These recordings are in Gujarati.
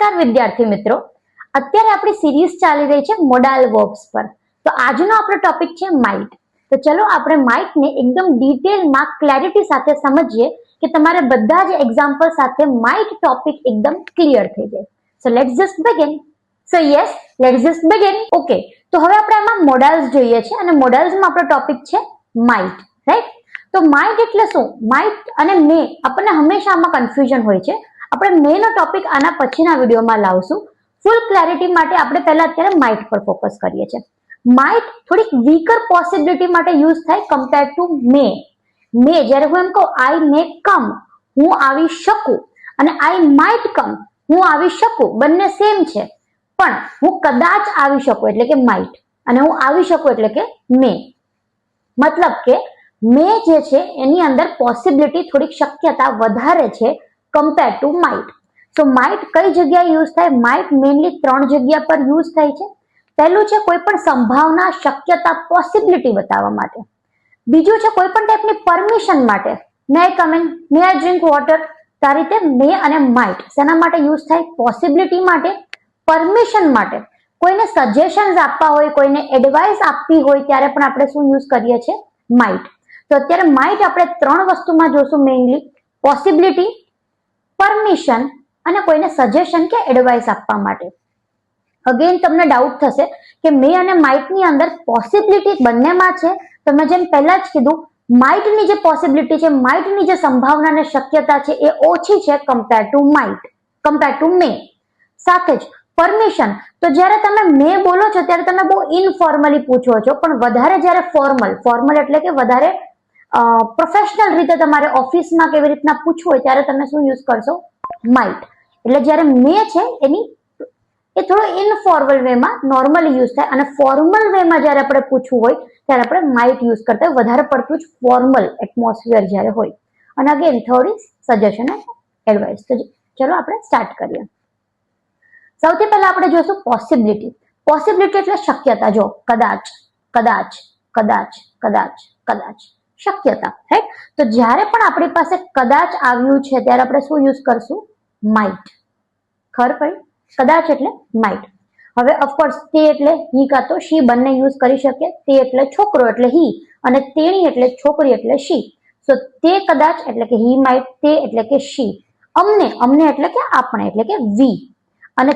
નમસ્કાર વિદ્યાર્થી મિત્રો, અત્યારે આપણી સિરીઝ ચાલી રહી છે મોડાલ વર્બ્સ પર. તો આજનો આપણો ટોપિક છે માઇટ. તો ચલો આપણે માઇટ ને એકદમ ડિટેલમાં ક્લેરિટી સાથે સમજીએ કે તમારે બધા જ એક્ઝામ્પલ સાથે માઇટ ટોપિક એકદમ ક્લિયર થઈ જાય. So let's just begin. So yes, let's just begin. Okay, તો હવે આપણે આમાં મોડાલ્સ જોઈએ છે અને મોડાલ્સમાં આપણો ટોપિક છે માઇટ, રાઈટ? તો માઇટ એટલે શું? માઇટ અને મે આપણને હંમેશા આમાં કન્ફ્યુઝન હોય છે. આપણે મે નો ટોપિક આના પછીના વિડીયોમાં લાવશું. ફૂલ ક્લેરિટી માટે આપણે પહેલા અત્યારે માઇટ પર ફોકસ કરીએ છીએ. માઇટ થોડીક વીકર પોસિબિલિટી માટે યુઝ થાય કમ્પેર ટુ મે. મે જ્યારે હું એમ કહું આઈ મે કમ, હું આવી શકું, અને આઈ માઇટ કમ, હું આવી શકું, બંને સેમ છે. પણ હું કદાચ આવી શકું એટલે કે માઇટ, અને હું આવી શકું એટલે કે મે. મતલબ કે મે જે છે એની અંદર પોસિબિલિટી થોડીક શક્યતા વધારે છે compare to might. So might કઈ જગ્યાએ યુઝ થાય? માઇટ મેઇનલી 3 જગ્યા પર યુઝ થાય છે. પહેલું છે કોઈ પણ સંભાવના, શક્યતા, પોસિબિલિટી બતાવવા માટે. બીજું છે કોઈ પણ ટાઈપની પરમિશન માટે. May I come in, may I drink water. આ રીતે મે અને માઇટ શેના માટે યુઝ થાય? પોસિબિલિટી માટે, પરમિશન માટે. કોઈને સજેશન્સ આપવા હોય, કોઈને એડવાઇસ આપવી હોય ત્યારે પણ આપણે શું યુઝ કરીએ છીએ? માઇટ. તો અત્યારે માઇટ આપણે 3 વસ્તુમાં જોશું મેઇનલી: પોસિબિલિટી, પરમિશન અને કોઈને સજેશન કે એડવાઇસ આપવા માટે. અગેન તમને ડાઉટ થશે કે મે અને માઇટ ની અંદર પોસિબિલિટી બંનેમાં છે. તમે જેમ પહેલા જ કીધું, માઇટની જે પોસિબિલિટી છે, માઇટની જે સંભાવના અને શક્યતા છે એ ઓછી છે compare to might, compare to may. સાથે જ પરમિશન, તો જ્યારે તમે મે બોલો છો ત્યારે તમે બહુ ઇનફોર્મલી પૂછો છો, પણ વધારે જ્યારે ફોર્મલ એટલે કે વધારે પ્રોફેશનલ રીતે તમારે ઓફિસમાં કેવી રીતના પૂછવું હોય ત્યારે તમે શું યુઝ કરશો? માઇટ. એટલે જ્યારે મે છે એની એ થોડો ઇનફોર્મલ વેમાં નોર્મલી યુઝ થાય, અને ફોર્મલ વેમાં જ્યારે આપણે પૂછવું હોય ત્યારે આપણે માઇટ યુઝ કરતા હોય, વધારે પડતું જ ફોર્મલ એટમોસ્ફિયર જ્યારે હોય. અને again third is suggestion and advice. તો ચલો આપણે સ્ટાર્ટ કરીએ. સૌથી પહેલા આપણે જોઈશું પોસિબિલિટી. પોસિબિલિટી એટલે શક્યતા. જો કદાચ, કદાચ, કદાચ, કદાચ, કદાચ, શક્યતા, રાઈટ? તો જ્યારે પણ આપણી પાસે કદાચ આવ્યું છે ત્યારે આપણે શું યુઝ કરશું? માઇટ. ખબર પડી? કદાચ એટલે માઇટ. હવે ઓફકોર્સ તે એટલે હી કાં તો શી બંને યુઝ કરી શકે. તે એટલે છોકરો એટલે હી, અને તેણી એટલે છોકરી એટલે શી. સો તે કદાચ એટલે કે હી માઇટ, તે એટલે કે શી. અમને એટલે કે આપણે એટલે કે વી. અને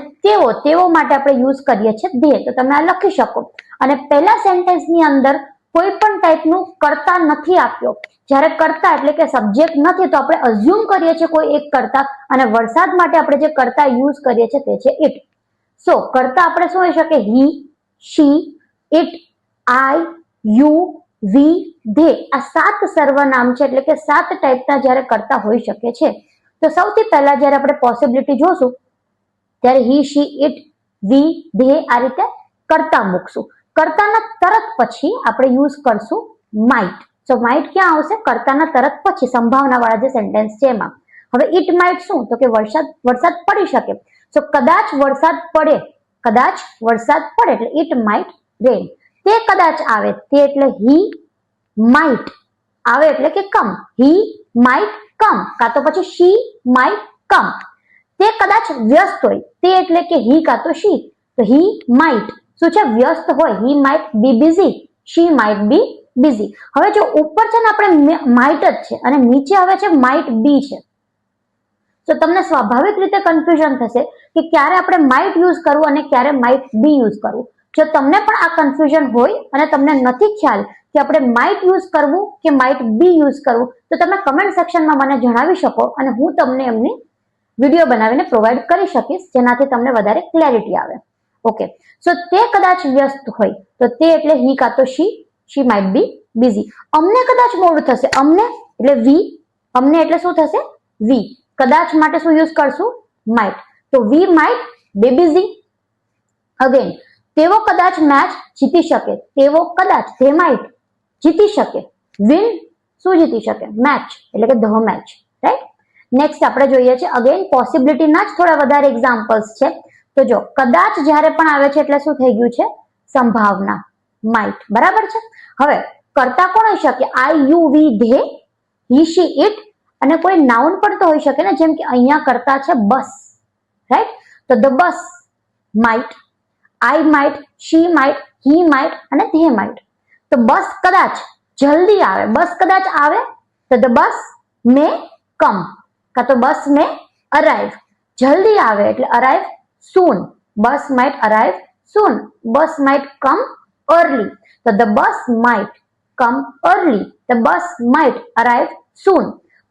તેઓ માટે આપણે યુઝ કરીએ છીએ ધે. તો તમે આ લખી શકો. અને પહેલા સેન્ટેન્સની અંદર કોઈ પણ ટાઈપનું કર્તા નથી આપ્યો. જ્યારે કર્તા એટલે કે સબ્જેક્ટ નથી તો આપણે અઝ્યુમ કરીએ છીએ કોઈ એક કર્તા, અને વરસાદ માટે આપણે જે કર્તા યુઝ કરીએ છીએ તે છે ઇટ. સો કર્તા આપણે શું હોઈ શકે? He, she, it, I, you, we, they. આ 7 સર્વનામ છે, એટલે કે 7 ટાઈપના જ્યારે કર્તા હોઈ શકે છે. તો સૌથી પહેલા જ્યારે આપણે પોસિબિલિટી જોશું ત્યારે હી, શી, ઇટ, વી, ધે આ રીતે કર્તા મૂકશું. કર્તાના તરત પછી આપણે યુઝ કરશું માઇટ. સો માઇટ ક્યાં આવશે? કર્તાના તરત પછી સંભાવના વાળા જે સેન્ટેન્સ છે એમાં. હવે ઇટ માઇટ શું? તો કે વરસાદ પડી શકે. સો કદાચ વરસાદ પડે, કદાચ વરસાદ પડે એટલે ઇટ માઇટ રેન. તે કદાચ આવે, તે એટલે હી માઇટ આવે એટલે કે કમ. હી માઇટ કમ, કાં તો પછી શી માઇટ કમ. તે કદાચ વ્યસ્ત હોય, તે એટલે કે હી કાં તો શી. તો હી માઇટ શું છે? વ્યસ્ત હોય. He might be busy, she might be busy. હવે જો ઉપર છે ને આપણે માઇટ જ છે અને નીચે હવે છે માઇટ બી છે, તો તમને સ્વાભાવિક રીતે કન્ફ્યુઝન થશે કે ક્યારે આપણે માઇટ યુઝ કરવું અને ક્યારે માઇટ બી યુઝ કરવું. જો તમને પણ આ કન્ફ્યુઝન હોય અને તમને નથી ખ્યાલ કે આપણે માઇટ યુઝ કરવું કે માઇટ બી યુઝ કરવું, તો તમે કમેન્ટ સેક્શનમાં મને જણાવી શકો અને હું તમને એમની વિડીયો બનાવીને પ્રોવાઈડ કરી શકીશ, જેનાથી તમને વધારે ક્લેરિટી આવે. ઓકે, સો તે કદાચ વ્યસ્ત હોય, તો તે એટલે હી કાં તો શી માઇટ બી બિઝી. અમને કદાચ મોડું થશે. અમને એટલે વી, અમને એટલે શું થશે? વી. કદાચ માટે શું યુઝ કરશું? માઇટ. તો we might be busy. Again તેઓ કદાચ મેચ જીતી શકે. તેઓ કદાચ, ધે માઇટ જીતી શકે. વિન શું જીતી શકે? મેચ એટલે કે ધ મેચ, રાઈટ? નેક્સ્ટ આપણે જોઈએ છે અગેન પોસિબિલિટીના જ થોડા વધારે એક્ઝામ્પલ્સ છે. તો જો કદાચ જ્યારે પણ આવે છે એટલે શું થઈ ગયું છે? સંભાવના, માઇટ. બરાબર છે. હવે કર્તા કોણ હોઈ શકે? I, you, we, they, he, she, it, અને કોઈ નાઉન પણ તો હોઈ શકે ને, જેમ કે અહીંયા કર્તા છે બસ, રાઈટ? તો the bus might, I might, she might, he might અને ધે માઇટ. તો બસ કદાચ જલ્દી આવે, બસ કદાચ આવે તો ધ બસ મે કમ, કા તો બસ મે અરાઇવ. જલ્દી આવે એટલે arrive soon, bus might arrive soon, bus might come early. તો the bus might come early, the bus might arrive soon.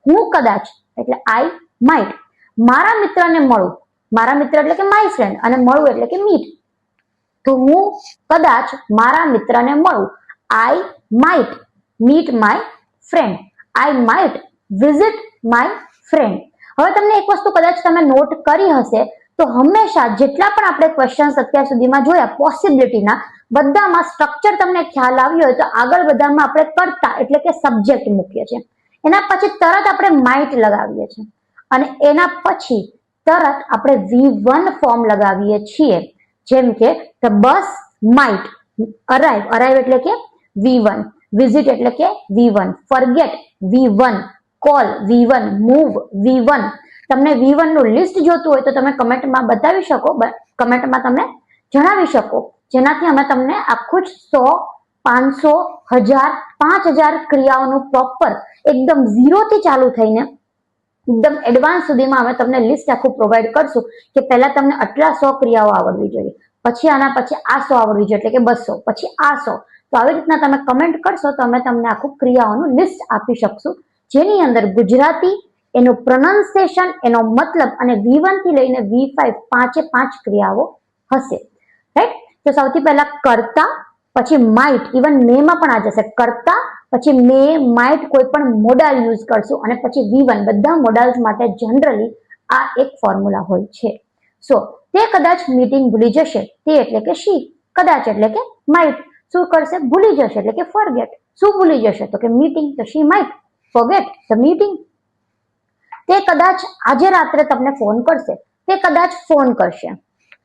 હું કદાચ એટલે આઈ માઇટ મારા મિત્રને મળું, મારા મિત્ર એટલે કે માય ફ્રેન્ડ અને મળું એટલે કે મીટ. તો હું કદાચ મારા મિત્રને મળું, I might meet my friend, I might visit my friend. હવે તમને એક વસ્તુ કદાચ તમે નોટ કરી હશે તો હંમેશા જેટલા પણ આપણે ક્વેશ્ચન્સ અત્યાર સુધીમાં જોયા પોસિબિલિટીના, બધામાં સ્ટ્રક્ચર તમને ખ્યાલ આવ્યો હોય તો આગળ બધામાં આપણે કરતા એટલે કે સબ્જેક્ટ મૂકીએ છીએ, એના પછી તરત આપણે માઇટ લગાવીએ છીએ અને એના પછી તરત આપણે V1 ફોર્મ લગાવીએ છીએ. જેમ કે the bus might arrive, arrive એટલે કે V1, વિઝિટ એટલે કે V1, forget V1, call V1, move V1. તમને V1 નું લિસ્ટ જોતું હોય તો તમે કમેન્ટમાં બતાવી શકો, કમેન્ટમાં તમે જણાવી શકો, જેનાથી અમે તમને આખું જ 100, 500, 1000, 5000 ક્રિયાઓનું પ્રોપર એકદમ ઝીરો થી ચાલુ થઈને એકદમ એડવાન્સ સુધીમાં અમે તમને લિસ્ટ આખું પ્રોવાઈડ કરશું કે પહેલા તમને આટલા 100 ક્રિયાઓ આવડવી જોઈએ, પછી આના પછી આ 100 આવડવી જોઈએ એટલે કે 200, પછી આ 100. તો આવી રીતના તમે કમેન્ટ કરશો તો અમે તમને આખું ક્રિયાઓનું લિસ્ટ આપી શકશું, જેની અંદર ગુજરાતી, એનું પ્રોનાઉન્સિએશન, એનો મતલબ અને V1 થી લઈને V5 5 ક્રિયાઓ હશે. રાઈટ. તો સૌથી પહેલા કરતા, પછી માઇટ, ઇવન મે માં પણ આ જશે, કરતા પછી મે માઇટ કોઈ પણ મોડાલ યુઝ કરશું અને પછી V1. બધા મોડાલ્સ માટે જનરલી આ એક ફોર્મ્યુલા હોય છે. સો તે કદાચ મીટિંગ ભૂલી જશે, તે એટલે કે શી, કદાચ એટલે કે માઇટ. શું કરશે? ભૂલી જશે એટલે કે ફોરગેટ. શું ભૂલી જશે? તો કે મીટિંગ, તો શી માઇટ ફોરગેટ ધ મીટિંગ. તે કદાચ આજે રાત્રે તમને ફોન કરશે, તે કદાચ ફોન કરશે.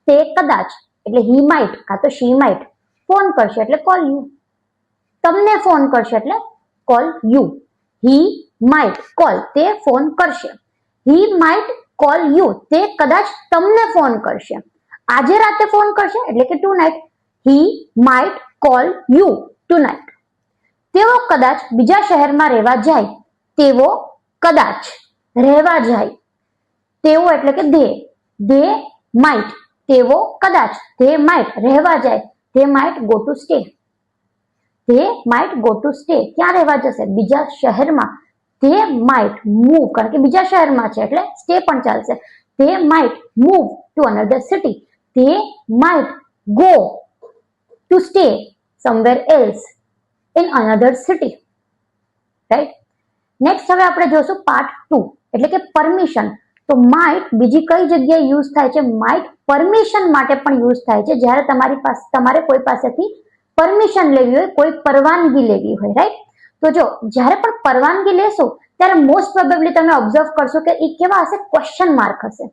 તે કદાચ એટલે હી માઇટ કા તો શી માઇટ ફોન કરશે એટલે કોલ યુ. તમને ફોન કરશે એટલે call you. He might call, તે ફોન કરશે. હી માઇટ કોલ યુ, તે કદાચ તમને ફોન કરશે. આજે રાતે ફોન કરશે એટલે કે tonight. He might call you tonight. તેઓ કદાચ બીજા શહેરમાં રહેવા જાય, તેઓ કદાચ રહેવા જાય. તેઓ એટલે કે ધે માઇટ, તેઓ કદાચ, ધે માઇટ રહેવા જાય, they might go to stay. They might go to stay, ક્યાં રહેવા જશે? બીજા શહેરમાં. ધે માઇટ મૂવ, કારણ કે બીજા શહેરમાં છે એટલે સ્ટે પણ ચાલશે. They might move to another city. They might go to stay somewhere else in another city. Right. Next હવે આપણે જોશું પાર્ટ 2 એટલે કે પરમિશન. તો માઇટ બીજી કઈ જગ્યાએ યુઝ થાય છે? માઇટ પરમિશન માટે પણ યુઝ થાય છે, જ્યારે તમારે કોઈ પાસેથી પરમિશન લેવી હોય, કોઈ પરવાનગી લેવી હોય. રાઈટ. તો જો જ્યારે પણ પરવાનગી લેશો ત્યારે મોસ્ટ પ્રોબેબલી તમે ઓબ્ઝર્વ કરશો કે એ કેવા હશે? ક્વેશ્ચન માર્ક હશે.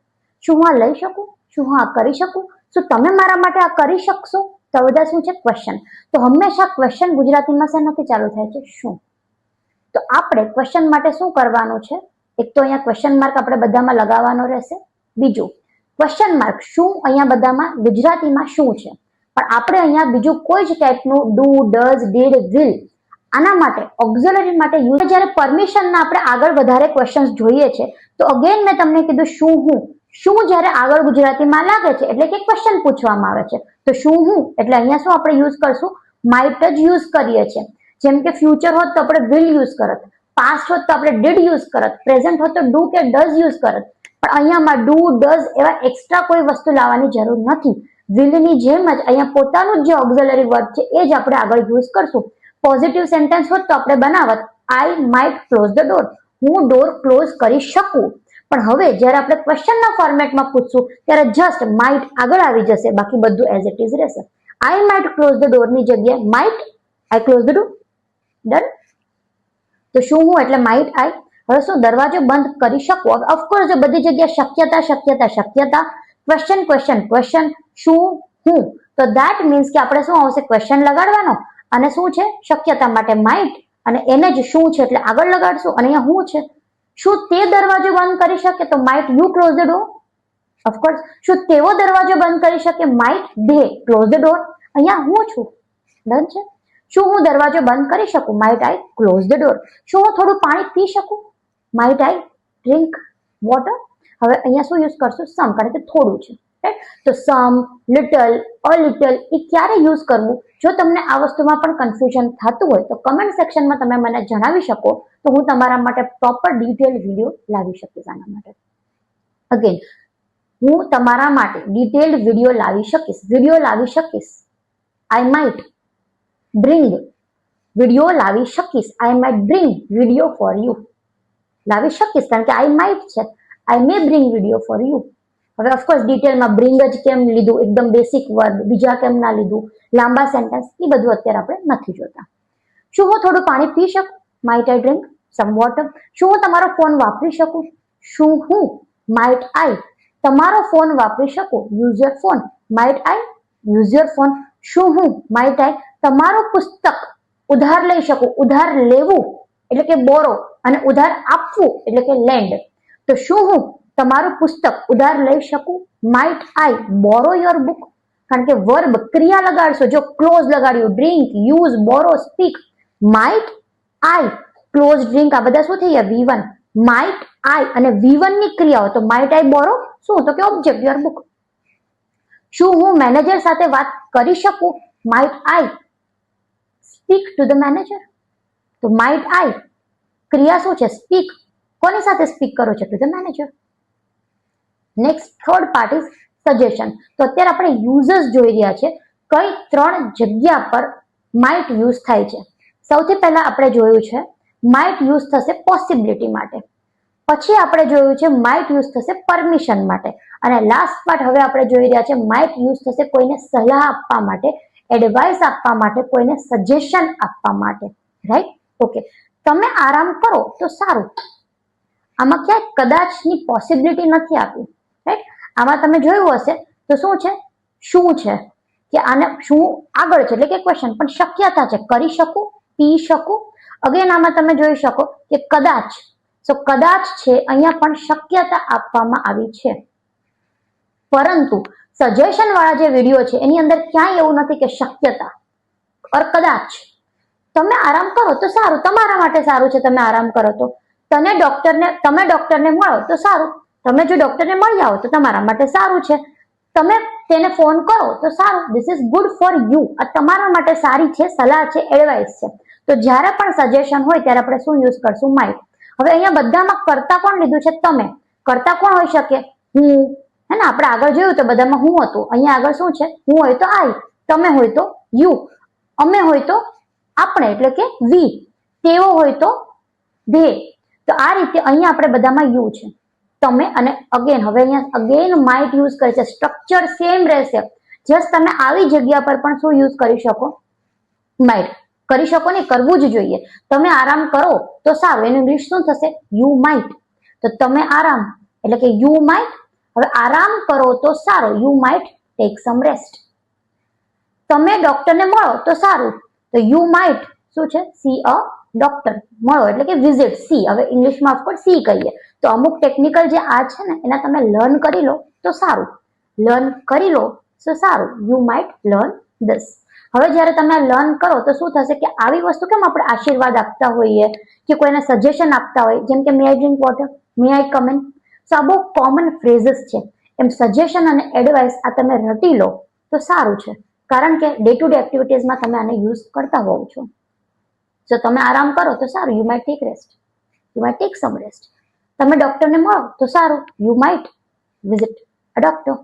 શું હું આ લઈ શકું? શું હું આ કરી શકું? શું તમે મારા માટે આ કરી શકશો? તો બધા શું છે? ક્વેશ્ચન. તો હંમેશા ક્વેશ્ચન ગુજરાતીમાં શેનાથી ચાલુ થાય છે? શું. તો આપણે ક્વેશ્ચન માટે શું કરવાનું છે? એક તો અહીંયા ક્વેશ્ચન માર્ક આપણે બધામાં લગાવવાનો રહેશે. બીજું ક્વેશ્ચન માર્ક શું અહીંયા બધામાં ગુજરાતીમાં શું છે, પણ આપણે અહીંયા બીજું કોઈ જ ટાઈપનું ડુ, ડઝ, ડીડ, વિલ આના માટે ઓક્ઝિલરી માટે યુઝ. જ્યારે પરમિશનના આપણે આગળ વધારે ક્વેશ્ચન્સ જોઈએ છે તો અગેન મેં તમને કીધું શું હું. શું જ્યારે આગળ ગુજરાતીમાં લાગે છે એટલે કે ક્વેશ્ચન પૂછવામાં આવે છે તો શું હું એટલે અહીંયા શું આપણે યુઝ કરશું? માઇટ જ યુઝ કરીએ છીએ. જેમ કે ફ્યુચર હોત તો આપણે વિલ યુઝ કરત, પાસ્ટ હોત તો આપણે ડીડ યુઝ કરત, પ્રેઝન્ટ હોત તો ડુ કે ડઝ યુઝ કરત. પણ અહીંયામાં ડુ, ડઝ એવા એક્સ્ટ્રા કોઈ વસ્તુ લાવવાની જરૂર નથી. વિલની જેમ જ અહીંયા પોતાનું જે ઓક્ઝિલરી વર્બ છે એ જ આપણે આગળ યુઝ કરશું. પોઝિટિવ સેન્ટેન્સ હોત તો આપણે બનાવત આઈ માઇટ ક્લોઝ ધ ડોર, હું ડોર ક્લોઝ કરી શકું. પણ હવે જ્યારે આપણે ક્વેશ્ચનના ફોર્મેટમાં પૂછશું ત્યારે જસ્ટ માઇટ આગળ આવી જશે, બાકી બધું એઝ ઇટ ઇઝ રહેશે. I might close the door ની જગ્યાએ might I close the door. Done. તો શું હું એટલે માઇટ આઈ. હવે શું દરવાજો બંધ કરી શકું? ઓફકોર્સ જો બધી જગ્યાએ શક્યતા શક્યતા શક્યતા, ક્વેશ્ચન ક્વેશ્ચન ક્વેશ્ચન, શું હું, તો ધેટ મીન્સ કે આપણે શું આવશે? ક્વેશ્ચન લગાડવાનો અને શું છે? શક્યતા માટે માઇટ અને એને જ શું છે એટલે આગળ લગાડશું. અને અહીંયા હું છે, શું તે દરવાજો બંધ કરી શકે? તો might you close the door. Of course શું તેઓ દરવાજો બંધ કરી શકે? Might they close the door? અહીંયા હું છું, ડન છે. શું હું દરવાજો બંધ કરી શકું? Might I close the door. શું હું થોડું પાણી પી શકું? Might I drink water? હવે અહીંયા શું યુઝ કરશું? સમ, કારણ કે થોડું છે, રાઈટ? તો સમ, લિટલ, અ લિટલ એ ક્યારે યુઝ કરવું? જો તમને આ વસ્તુમાં પણ કન્ફ્યુઝન થતું હોય તો કમેન્ટ સેક્શનમાં તમે મને જણાવી શકો, તો હું તમારા માટે પ્રોપર ડિટેલ વિડીયો લાવી શકીશ આના માટે. અગેન હું તમારા માટે ડિટેલ્ડ વિડીયો લાવી શકીશ. આઈ માઇટ બ્રિંગ વિડીયો લાવી શકીશ. I might bring video for you લાવી શકીશ, કારણ કે આઈ માઇટ છે. I may bring video for you. હવે ઓફકોર્સ ડિટેલમાં બ્રિંગ જ કેમ લીધું, એકદમ બેસિક વર્બ, બીજા કેમ ના લીધું, લાંબા સેન્ટેન્સ, એ બધું અત્યારે આપણે નથી જોતા. શું હું થોડું પાણી પી શકું? Might I drink some water. શું હું તમારો ફોન વાપરી શકું? શું હું માઇટ આઈ તમારો ફોન વાપરી શકું? Use your phone. Might I use your phone. શું હું માઇટ આઈ તમારું પુસ્તક ઉધાર લઈ શકું? ઉધાર લેવું એટલે કે બોરો, અને ઉધાર આપવું એટલે કે લેન્ડ. તો શું હું તમારું પુસ્તક ઉધાર લઈ શકું? Might I borrow your book? કારણ કે વર્બ ક્રિયા લગાડશો, જો close લગાડ્યું, drink, use, borrow, speak. Might I close drink, આ બધા શું થઈ ગયા? V1. માઇટ આઈ અને V1 ની ક્રિયાઓ, તો માઇટ આઈ બોરો શું? તો કે ઓબ્જેક્ટ યોર બુક. શું હું મેનેજર સાથે વાત કરી શકું? Might I speak to the manager? તો માઇટ આઈ ક્રિયા શું છે? સ્પીક. કોની સાથે સ્પીક કરો છો? To the manager. Next third part is suggestion. તો અત્યારે આપણે યુઝર્સ જોઈ રહ્યા છે, કઈ 3 જગ્યા પર માઇટ યુઝ થાય છે. સૌથી પહેલા આપણે જોયું છે માઇટ યુઝ થશે પોસિબિલિટી માટે, પછી આપણે જોયું છે માઇટ યુઝ થશે પરમિશન માટે, અને લાસ્ટ પાર્ટ હવે આપણે જોઈ રહ્યા છે માઇટ યુઝ થશે કોઈને સલાહ આપવા માટે, એડવાઇસ આપવા માટે, કોઈને સજેશન આપવા માટે. રાઈટ? ઓકે. તમે આરામ કરો તો સારું. આમાં ક્યાંય કદાચની પોસિબિલિટી નથી આપી, રાઈટ? આમાં તમે જોયું હશે તો શું છે? શું છે કે આને શું આગળ છે એટલે કે ક્વેશ્ચન, પણ શક્યતા છે. કરી શકું, પી શકું. અગેન આમાં તમે જોઈ શકો કે કદાચ, સો કદાચ છે, અહીંયા પણ શક્યતા આપવામાં આવી છે. પરંતુ સજેશન વાળા જે વિડીયો છે એની અંદર ક્યાંય એવું નથી કે શક્યતા ઓર કદાચ. તમે આરામ કરો તો સારું, તમારા માટે સારું છે. તમે આરામ કરો તો તમે ડોક્ટરને મળો તો સારું. તમે જો ડોક્ટરને મળી આવો તો તમારા માટે સારું છે. તમે તેને ફોન કરો તો સારું. This is good for you. આ તમારા માટે સારી છે, સલાહ છે, એડવાઇસ છે. તો જ્યારે પણ સજેશન હોય ત્યારે આપણે શું યુઝ કરશું? માઇટ. હવે અહીંયા બધામાં કરતા કોણ લીધું છે? તમે. કરતા કોણ હોઈ શકે? હું. હે ને, આપણે આગળ જોયું તો બધામાં હું હતું. અહીંયા આગળ શું છે? હું હોય તો આઈ, તમે હોય તો યુ, અમે હોય તો આપણે એટલે કે વી, તેઓ હોય તો ધે. તો આ રીતે અહીંયા આપણે બધામાં યુ છે, તમે અને અગેન. હવે અહીંયા અગેન માઇટ યુઝ કરે છે. સ્ટ્રક્ચર સેમ રહેશે, જસ્ટ તમે આવી જગ્યા પર પણ શું યુઝ કરી શકો? માઇટ. કરી શકો ને, કરવું જ જોઈએ. તમે આરામ કરો તો સારું, એનું ઇંગ્લિશ શું થશે? You might. તો તમે આરામ એટલે કે યુ માઇટ. હવે આરામ કરો તો સારું, you might tech sum rest. તમે ડોક્ટરને મળો તો સારું, તો યુ માઇટ શું છે? C a doctor. મળો એટલે કે વિઝિટ. સી. હવે ઇંગ્લિશમાં ઓફકોર્સ સી કહીએ. તો અમુક ટેકનિકલ જે આ છે ને એના તમે લર્ન કરી લો તો સારું. લર્ન કરી લો તો સારું. You might learn this. હવે જ્યારે તમે લર્ન કરો તો શું થશે કે આવી વસ્તુ કેમ આપણે આશીર્વાદ આપતા હોઈએ કે કોઈને સજેશન આપતા હોય, જેમ કે may I drink water, may I come in. So આ બહુ કોમન ફ્રેઝીસ છે. એમ સજેશન અને એડવાઇસ આ તમે રટી લો તો સારું છે, કારણ કે ડે ટુ ડે એક્ટિવિટીઝમાં તમે આને યુઝ કરતા હોવ છો. જો તમે આરામ કરો તો સારું, you might tech rest, you might tech sum rest. તમે ડોક્ટરને મળો તો સારું, you might visit a doctor,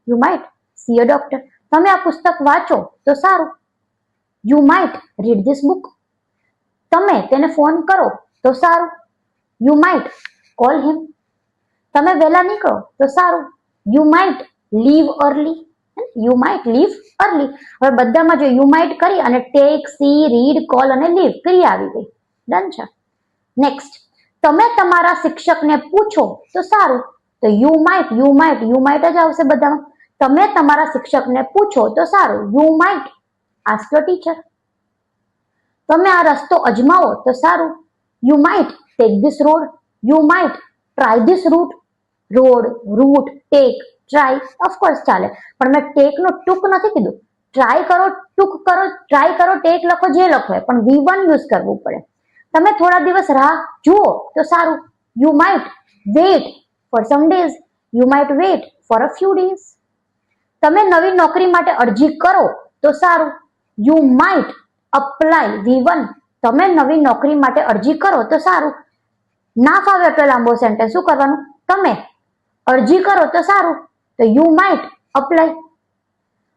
you might C a doctor. તમે આ પુસ્તક વાંચો તો સારું, you might read this book. તમે તેને ફોન કરો તો સારું, યુ માઇટ કોલ હિમ. તમે વહેલા નીકળો તો સારું, you might leave early, you might leave early. હવે બધામાં જો યુ માઇટ કરી અને ટેક, સી, રીડ, કોલ અને લીવ ક્રિયા આવી ગઈ. ડન છે. નેક્સ્ટ, તમે તમારા શિક્ષકને પૂછો તો સારું, તો યુ માઇટ જ આવશે બધામાં. તમે તમારા શિક્ષકને પૂછો તો સારું, you might ask your teacher. તમે આ રસ્તો અજમાવો તો સારું, you might take this road, you might try this route. Road, route, take, try of course ચાલે, પણ મેં ટેક નો ટૂંક નથી કીધું. ટ્રાય કરો, ટૂંક કરો, ટ્રાય કરો, ટેક લખો, જે લખો પણ V1 યુઝ કરવું પડે. તમે થોડા દિવસ રાહ જુઓ તો સારું. You might weight for some days, you might weight for a few days. તમે નવી નોકરી માટે અરજી કરો તો સારું. You might apply V1. તમે નવી નોકરી માટે અરજી કરો તો સારું. ના ફાવે એટલો લાંબો સેન્ટેન્સ શું કરવાનું? તમે અરજી કરો તો સારું, તો યુ માઇટ અપ્લાય.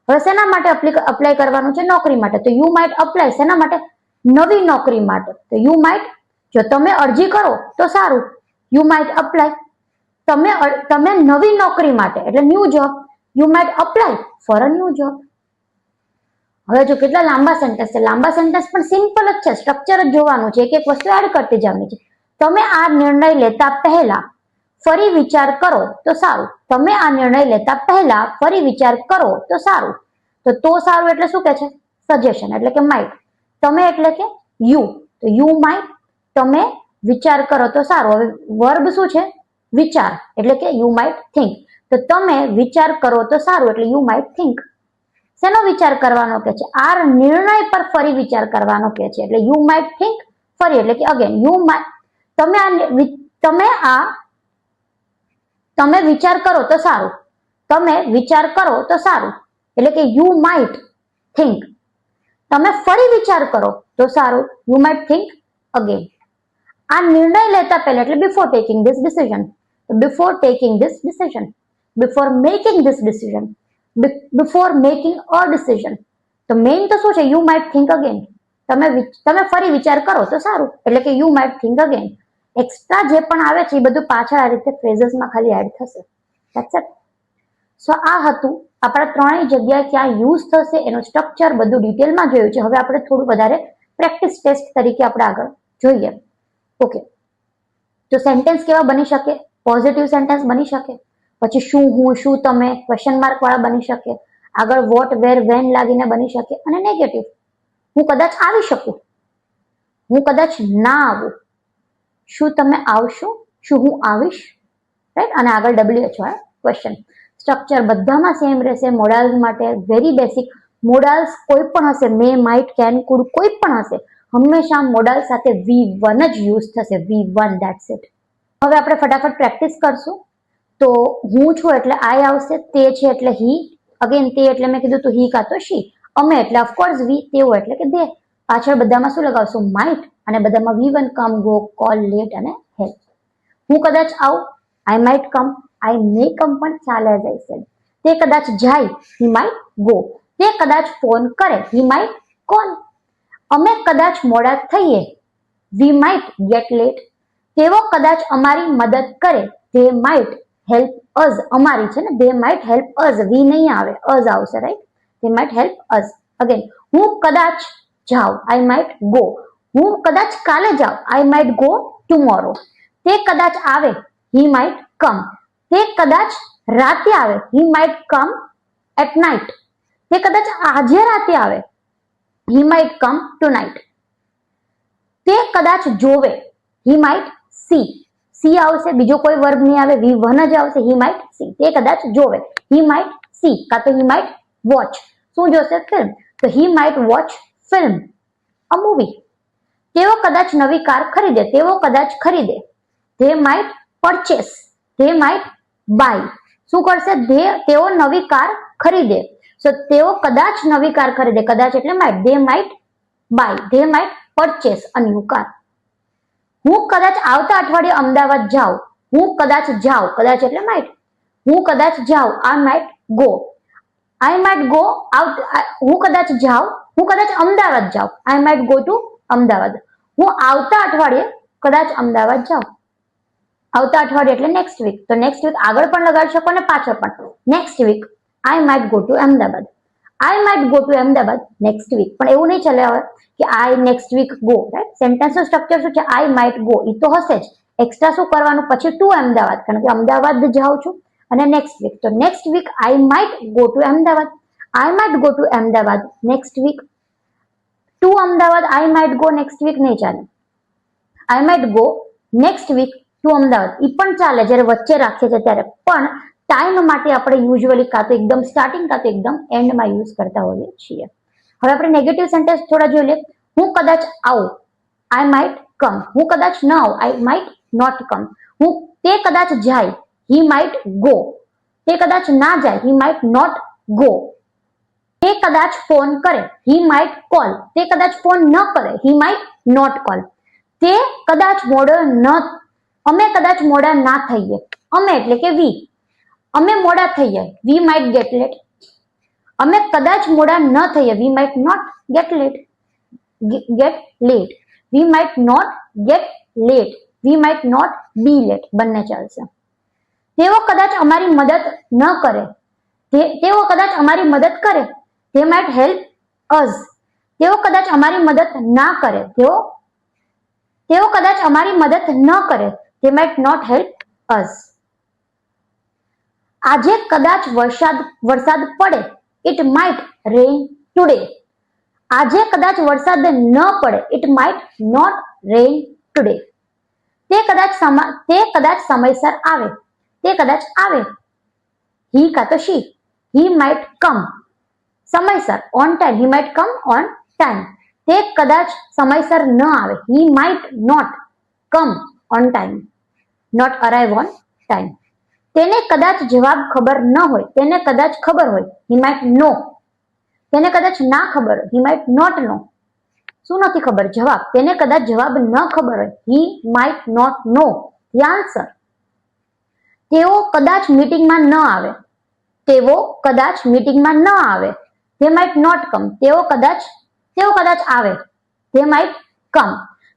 હવે શેના માટે અપ્લાય કરવાનું છે? નોકરી માટે. તો યુ માઇટ અપ્લાય શેના માટે? નવી નોકરી માટે. તો યુ માઇટ, જો તમે અરજી કરો તો સારું, યુ માઇટ અપ્લાય. તમે નવી નોકરી માટે એટલે new job, you might apply for a new job. હવે જો કેટલા લાંબા સેન્ટેન્સ છે. લાંબા સેન્ટેન્સ પણ સિમ્પલ જ છે, સ્ટ્રક્ચર જ જોવાનું છે, એક એક વસ્તુ એડ કરતી જવાની છે. તમે આ નિર્ણય લેતા પહેલા ફરી વિચાર કરો તો સારું. તમે આ નિર્ણય લેતા પહેલા ફરી વિચાર કરો તો સારું. તો સારું એટલે શું કે છે? સજેશન એટલે કે માઇટ. તમે એટલે કે યુ, તો યુ માઇટ. તમે વિચાર કરો તો સારું. હવે વર્બ શું છે? વિચાર એટલે કે યુ માઇટ થિંક. તો તમે વિચાર કરો તો સારું એટલે યુ માઇટ થિંક. શેનો વિચાર કરવાનો કે છે? આ નિર્ણય પર ફરી વિચાર કરવાનો કે છે, એટલે યુ માઇટ થિંક ફરી એટલે કે અગેન. યુ માઇટ, તમે વિચાર કરો તો સારું. તમે વિચાર કરો તો સારું એટલે કે યુ માઇટ થિંક. તમે ફરી વિચાર કરો તો સારું, યુ માઇટ થિંક અગેન. આ નિર્ણય લેતા પહેલા એટલે before taking this decision. Before taking this decision, before making this decision, before making a decision. તો મેઇન તો શું છે? You might think again. તમે ફરી વિચાર કરો તો સારું એટલે કે you might think again. Extra જે પણ આવે છે એ બધું પાછળ આ રીતે ફ્રેઝસમાં ખાલી એડ થશે. That's it. સો આ હતું આપણા ત્રણેય જગ્યાએ ક્યાં યુઝ થશે એનું સ્ટ્રક્ચર બધું ડિટેલમાં જોયું છે. હવે આપણે થોડું વધારે પ્રેક્ટિસ ટેસ્ટ તરીકે આપણે આગળ જોઈએ. ઓકે, તો સેન્ટેન્સ કેવા બની શકે? પોઝિટિવ સેન્ટેન્સ બની શકે, પછી શું, હું, શું, તમે ક્વેશ્ચન માર્ક વાળા બની શકે, આગળ વોટ, વેર, વેન લાગીને બની શકે, અને નેગેટિવ, હું કદાચ આવી શકું, હું કદાચ ના આવું, શું તમે આવશો, શું હું આવીશ, રાઈટ. અને આગળ WH વાળા ક્વેશ્ચન. સ્ટ્રક્ચર બધામાં સેમ રહેશે. મોડાલ્સ માટે વેરી બેસિક. મોડાલ્સ કોઈ પણ હશે, મે, માઇટ, કેન, કુડ, કોઈ પણ હશે, હંમેશા મોડાલ સાથે V1 જ યુઝ થશે. V1, that's it. હવે આપણે ફટાફટ પ્રેક્ટિસ કરશું. તો હું છું એટલે આઈ આવશે, તે છે એટલે હી, અગેન તે એટલે મેં કીધું તો હી કાં તો શી, અમે એટલે ઓફકોર્સ વી, તેઓ એટલે કે દે. પાછળ બધામાં શું લગાવશું? માઇટ. અને બધામાં V1, કમ, ગો, કોલ, લેટ અને હેલ્પ. હું કદાચ આવું, આઈ માઇટ કમ, આઈ મે કમ પણ ચાલે એઝ આઈ સેડ. તે કદાચ જાય, હી માઇટ ગો. તે કદાચ ફોન કરે, હી માઇટ કોલ. અમે કદાચ મોડા થઈએ, વી માઇટ ગેટ લેટ. તેઓ કદાચ અમારી મદદ કરે, ધે માઇટ હેલ્પ અઝ. અમારી છે ને, ધે માઇટ હેલ્પ અઝ. વી નહીં આવે, અઝ આવશે, right. They might help as. Again, હું કદાચ જાઉં, આઈ માઇટ ગો. હું કદાચ કાલે જાઉં, આઈ માઇટ ગો ટુમોરો. તે કદાચ આવે, હી માઇટ કમ. તે કદાચ રાતે આવે, he might come at night. તે કદાચ આજે રાતે આવે, he might come tonight. તે કદાચ જોવે, he might see. see આવશે, બીજો કોઈ વર્બ નહીં આવે, V1 જ આવશે. he might see. તે કદાચ જોવે, he might see. કાં તો he might watch. શું જોશે? ફિલ્મ. તો he might watch film, a movie. તેઓ કદાચ નવી કાર ખરીદે, તેઓ કદાચ ખરીદે. they might purchase, they might buy. શું કરશે? તેઓ નવી કાર ખરીદે. સો તેઓ કદાચ નવી કાર ખરીદે, કદાચ એટલે might. they might buy, they might purchase a new car. હું કદાચ આવતા અઠવાડિયે અમદાવાદ જાઉં, હું કદાચ જાઉં, કદાચ એટલે માઇટ. હું કદાચ જાઉં, I might go. I might go out. હું કદાચ જાઉં, હું કદાચ અમદાવાદ જાઉં, I might go to Ahmedabad. હું આવતા અઠવાડિયે કદાચ અમદાવાદ જાઉં. આવતા અઠવાડિયે એટલે નેક્સ્ટ વીક. તો નેક્સ્ટ વીક આગળ પણ લગાડી શકો અને પાછળ પણ. Next week I might go to Ahmedabad. I might go to Ahmedabad next week. પણ એવું નહીં ચાલે હવે કે I next week go, right. સેન્ટેન્સનું સ્ટ્રક્ચર શું છે? I might go, એ તો હશે જ. એક્સ્ટ્રા શું કરવાનું? પછી ટુ અમદાવાદ, કારણ કે અમદાવાદ જાઉં છું. અને નેક્સ્ટ વીક, તો next week I might go to Ahmedabad. I might go to Ahmedabad next week. To Ahmedabad I might go next week નહીં ચાલે. I might go next week to Ahmedabad ઈ પણ ચાલે જ્યારે વચ્ચે રાખીએ છીએ ત્યારે, પણ ટાઈમ માટે આપણે યુઝ્યુઅલી કાં તો એકદમ સ્ટાર્ટિંગ કાં તો એકદમ એન્ડમાં યુઝ કરતા હોઈએ છીએ. હવે આપણે નેગેટિવ સેન્ટેન્સ થોડા જોઈ લઈએ. હું કદાચ આવું, આઈ માઇટ કમ. હું કદાચ ન આવું, આઈ માઇટ નોટ કમ. તે કદાચ જાય, હી માઇટ ગો. તે કદાચ ના જાય, હી માઇટ નોટ ગો. તે કદાચ ફોન કરે, હી માઇટ કોલ. તે કદાચ ફોન ન કરે, હી માઇટ નોટ કોલ. તે કદાચ મોડો ન, અમે કદાચ મોડા ના થઈએ. અમે એટલે કે વી. અમે મોડા થઈ જાય, વી માઇટ ગેટ લેટ. અમે કદાચ મોડા ન થઈએ, we might not get late. We might not get late. We might not be late. બંને ચાલશે. તેઓ કદાચ અમારી મદદ ન કરે, તેઓ કદાચ અમારી મદદ કરે, they might help us. તેઓ કદાચ અમારી મદદ ના કરે, તેઓ કદાચ અમારી મદદ ન કરે, they might not help us. આજે કદાચ વરસાદ પડે, it might rain today. આજે કદાચ વરસાદ ન પડે, it might not rain today. તે કદાચ સમયસર આવે, તે કદાચ આવે. he કાં તો she, he might come સમયસર, on time. he might come on time. તે કદાચ સમયસર ન આવે, he might not come on time, not arrive on time. તેને કદાચ જવાબ ખબર ન હોય, તેને કદાચ ખબર હોય, he might know. તેને કદાચ ના ખબર હોય, he might not know. શું નથી ખબર? જવાબ. તેને કદાચ જવાબ ન ખબર હોય, he might not know the answer. તેઓ કદાચ મીટિંગમાં ન આવે, તેઓ કદાચ મીટિંગમાં ન આવે, they might not come. તેઓ કદાચ આવે, they might come.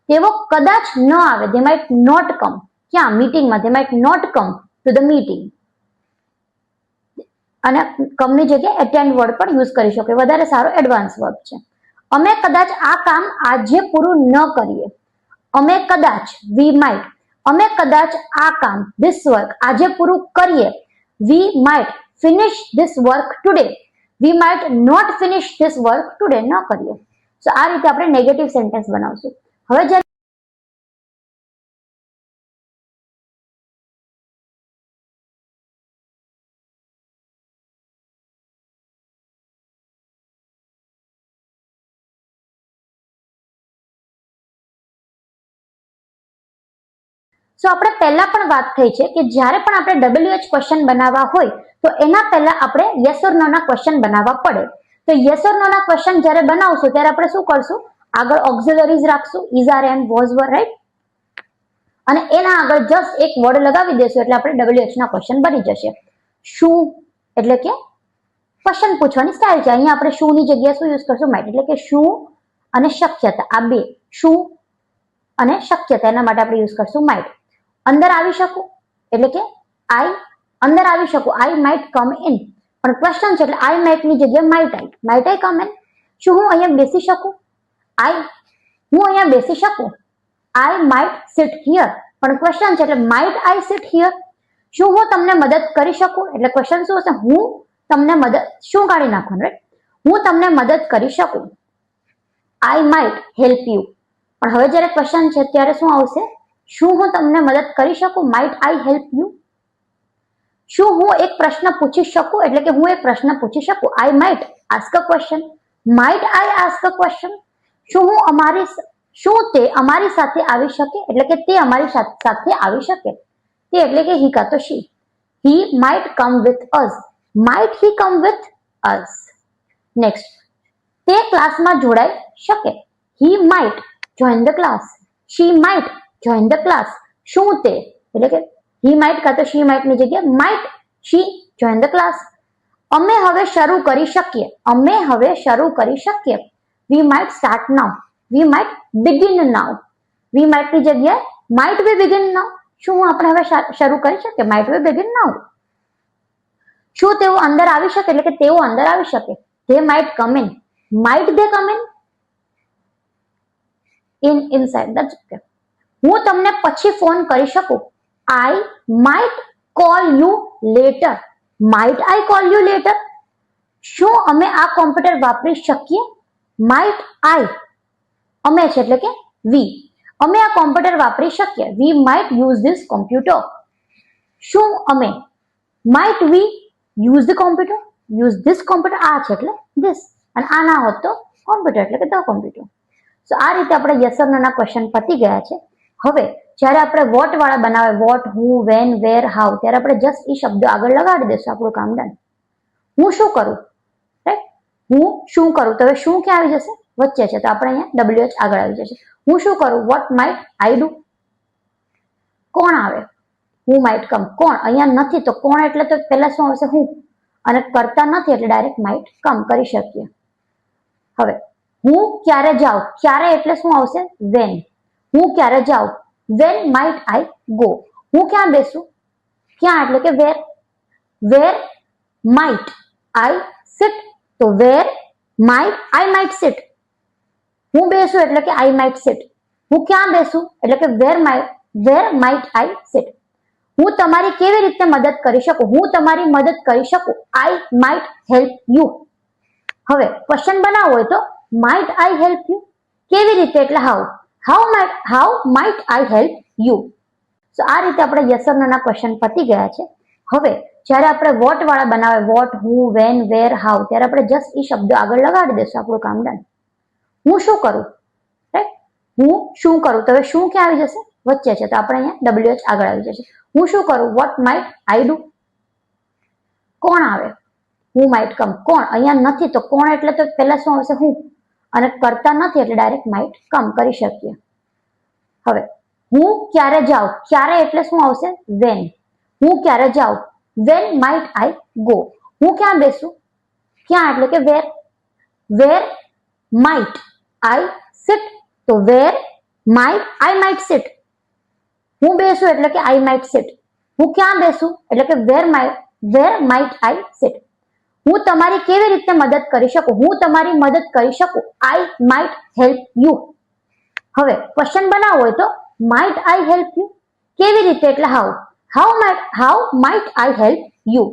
તેઓ કદાચ ન આવે, they might not come. ક્યાં? મીટિંગમાં. they might not come to the meeting. અને કમની જગ્યાએ attend વર્ડ પણ યુઝ કરી શકો, વધારે સારો એડવાન્સ વર્બ છે. અમે કદાચ આ કામ આજે પૂરું ન કરીએ. અમે કદાચ, we might. અમે કદાચ આ કામ, this work, આજે પૂરું કરીએ. we might finish this work today. we might not finish this work today. ન કરીએ. સો આ રીતે આપણે નેગેટિવ સેન્ટેન્સ બનાવશું. હવે જ્યારે સો આપણે પહેલા પણ વાત થઈ છે કે જ્યારે પણ આપણે WH ક્વેશ્ચન બનાવવા હોય તો એના પહેલા આપણે યસ ઓર નો ના ક્વેશ્ચન બનાવવા પડે. તો યસ ઓર નો ના ક્વેશ્ચન જ્યારે બનાવશું ત્યારે આપણે શું કરશું? આગળ ઓક્સિલરીઝ રાખશું, is, are, am, was, were, right. અને એના આગળ જસ્ટ એક વર્ડ લગાવી દેશું એટલે આપણે WH ના ક્વેશ્ચન બની જશે. શું એટલે કે ક્વેશ્ચન પૂછવાની સ્ટાઇલ છે. અહીંયા આપણે શું ની જગ્યાએ શું યુઝ કરશું? માઇટ. એટલે કે શું અને શક્યતા, આ બે, શું અને શક્યતા, એના માટે આપણે યુઝ કરશું માઇટ. અંદર આવી શકું એટલે કે આઈ, અંદર આવી શકું, આઈ માઇટ કમ ઇન. પણ ક્વેશ્ચન છે એટલે આઈ માઇટ ની જગ્યાએ માઇટ આઈ કમ ઇન. શું હું અહીંયા બેસી શકું? હું અહીંયા બેસી શકું, આઈ માઇટ સિટ હિયર. પણ ક્વેશ્ચન છે એટલે માઇટ આઈ સિટ હિયર. શું હું તમને મદદ કરી શકું? એટલે ક્વેશ્ચન શું હશે? હું તમને મદદ, શું કાઢી નાખવાનું, રાઈટ. હું તમને મદદ કરી શકું, આઈ માઇટ હેલ્પ યુ. પણ હવે જયારે ક્વેશ્ચન છે ત્યારે શું આવશે? શું હું તમને મદદ કરી શકું? Might I help you. શું હું એક પ્રશ્ન પૂછી શકું? એટલે કે હું એક પ્રશ્ન પૂછી શકું, I might ask a question. Might I ask a question. શું તે અમારી સાથે આવી શકે? એટલે કે તે અમારી સાથે આવી શકે. તે એટલે કે હી કાં તો she. He might come with us. Might he come with us. Next, તે ક્લાસમાં જોડાઈ શકે. He might join the class. She might join the class. શું તે એટલે કે હી માઇટ કાં તો શી માઇટ ની જગ્યાએ might she join the class. અમે હવે શરૂ કરી શકીએ. અમે હવે શરૂ કરી શકીએ. We might start now. We might begin now. We might ની જગ્યાએ માઇટ બી બિગિન નાઉ. શું આપણે હવે શરૂ કરી શકીએ? માઇટ બી બિગિન નાઉ. શું તેઓ અંદર આવી શકે? એટલે કે તેઓ અંદર આવી શકે. They might come in. Might they come in inside. That's okay. હું તમને પછી ફોન કરી શકું. I might call you later. Might I call you later. શું અમે આ કોમ્પ્યુટર વાપરી શકીએ? માઇટ આઈ, અમે છે એટલે કે વી. અમે આ કોમ્પ્યુટર વાપરી શકીએ. We might use this computer. શું અમે might V use the computer? Use this computer આ છે એટલે ધીસ, અને આ ના હોત તો કોમ્પ્યુટર એટલે કે ધ કોમ્પ્યુટર. સો આ રીતે આપણે યસ ઓર નો ના ક્વેશ્ચન પતી ગયા છે. હવે જ્યારે આપણે વોટ વાળા બનાવે, વોટ, હું, વેન, વેર, હાઉ, ત્યારે આપણે જસ્ટ એ શબ્દો આગળ લગાડી દઈશું, આપણું કામ ડન. હું શું કરું, રાઈટ? હું શું કરું, તો હવે શું ક્યાં આવી જશે? વચ્ચે છે, તો આપણે અહીંયા WH આગળ આવી જશે. હું શું કરું? What might I do. કોણ આવે? હું માઇટ કમ. કોણ અહીંયા નથી તો કોણ એટલે તો પહેલા શું આવશે? હું. અને કરતા નથી એટલે ડાયરેક્ટ માઇટ કમ કરી શકીએ. હવે હું ક્યારે જાઉં, ક્યારે એટલે શું આવશે? વેન. હું ક્યારે જાઉં? When might I go. હું ક્યાં બેસું? ક્યાં એટલે કે વેર. વેર માઇટ આઈ સિટ, તો વેર માઇટ આઈ માઇટ સિટ. હું બેસું એટલે કે આઈ માઇટ સિટ. હું ક્યાં બેસું એટલે કે વેર માઇટ આઈ સિટ. હું તમારી કેવી રીતે મદદ કરી શકું? હું તમારી મદદ કરી શકું. I might help you. હવે ક્વેશ્ચન બનાવવો હોય તો માઇટ આઈ હેલ્પ યુ. કેવી રીતે એટલે how. How might I help you. So આ રીતે આપણે યસ ઓર નો ના ક્વેશ્ચન પતી ગયા છે. હવે જ્યારે આપણે વોટ વાળા બનાવે, વોટ, હું, વેન, વેર, હાઉ, ત્યારે આપણે જસ્ટ એ શબ્દો આગળ લગાડી દઈશું, આપણું કામ ડન. હું શું કરું, રાઈટ? હું શું કરું, તો હવે શું ક્યાં આવી જશે? વચ્ચે છે, તો આપણે અહીંયા WH આગળ આવી જશે. હું શું કરું? What might I do. કોણ આવે? હું માઇટ કમ. કોણ અહીંયા નથી તો કોણ એટલે તો પહેલા શું આવશે? હું. અને કરતા નથી એટલે ડાયરેક્ટ માઇટ કમ કરી શકીએ. હવે હું ક્યારે જાઉં, ક્યારે એટલે શું આવશે? વેન. હું ક્યારે જાઉં? When might I go. હું ક્યાં બેસું? ક્યાં એટલે કે વેર. વેર માઇટ આઈ સિટ, તો વેર માઇટ આઈ માઇટ સિટ. હું બેસું એટલે કે આઈ માઇટ સિટ. હું ક્યાં બેસું એટલે કે વેર માઇટ આઈ સિટ. હું તમારી કેવી રીતે મદદ કરી શકું? હું તમારી મદદ કરી શકું. I might help you. હવે ક્વેશ્ચન બનાવવો હોય તો માઇટ આઈ હેલ્પ યુ. કેવી રીતે એટલે how. How might I help you.